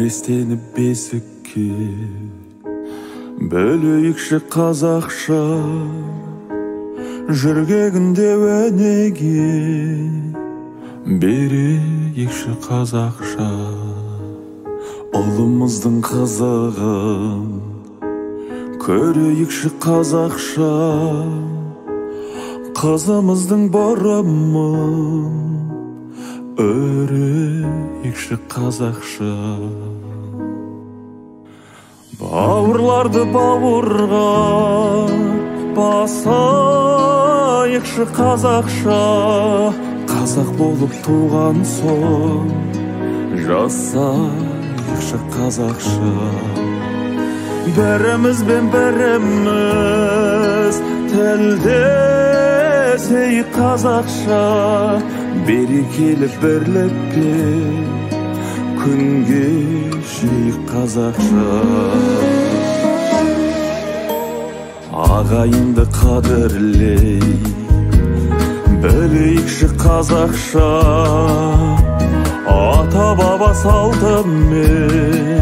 нәрестені бесікке бөлейікші қазақша, жүргегінде өнеге берейікші қазақша. Ұлымыздың қызығын көрейікші қазақша, қызымыздың бұрымын өрейікші қазақша. Бауырларды бауырға басайықшы қазақша, қазақ болып туған соң жасайықшы қазақша. Бірімізбен біріміз тілдесейік қазақша, берекелі бірлікпен күн кешейік қазақша. Ағайынды қадірлей білейікші қазақша, ата баба салтымен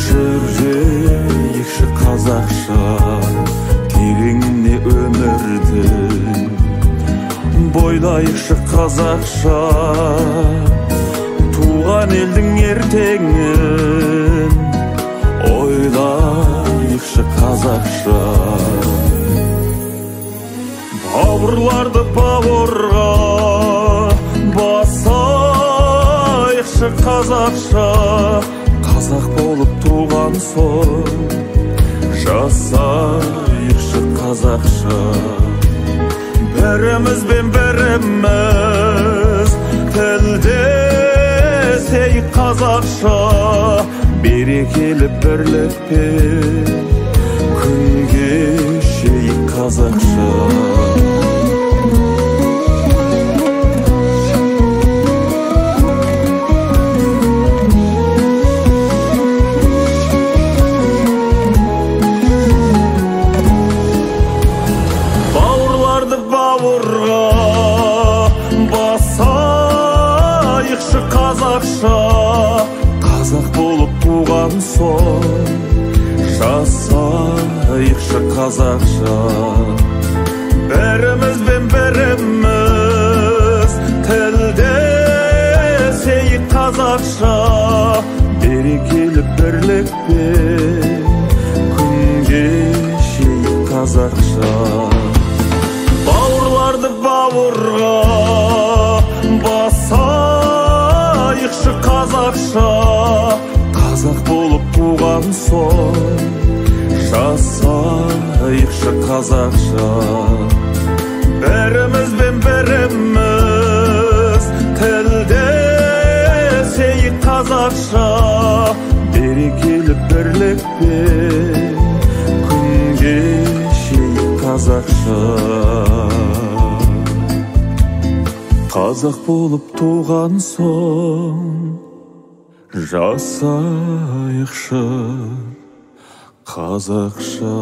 жүрейікші қазақша. Тереңіне өмірдің бойлайықшы қазақша, туған елдің ертеңін ойлайықшы қазақша. Бауырларды бауырға басайықшы қазақша, қазақ болып туған соң жасайықшы қазақша. Бірімізбен біріміз тілдесейік қазақша, берекелі бірлікпен күн кешейік қазақша. Бауырларды бауырға басайықшы қазақша, қазақ болып туған соң жасайықшы қазақша. Бірімізбен біріміз тілдесейік қазақша, берекелі бірлікпен күн кешейік қазақша. Бауырларды бауырға басайықшы қазақша, қазақ болып туған соң жасайықшы қазақша. Бірімізбен біріміз тілдесейік қазақша, берекелі бірлікпен күн кешейік қазақша. Қазақ болып туған соң жасайықшы қазақша.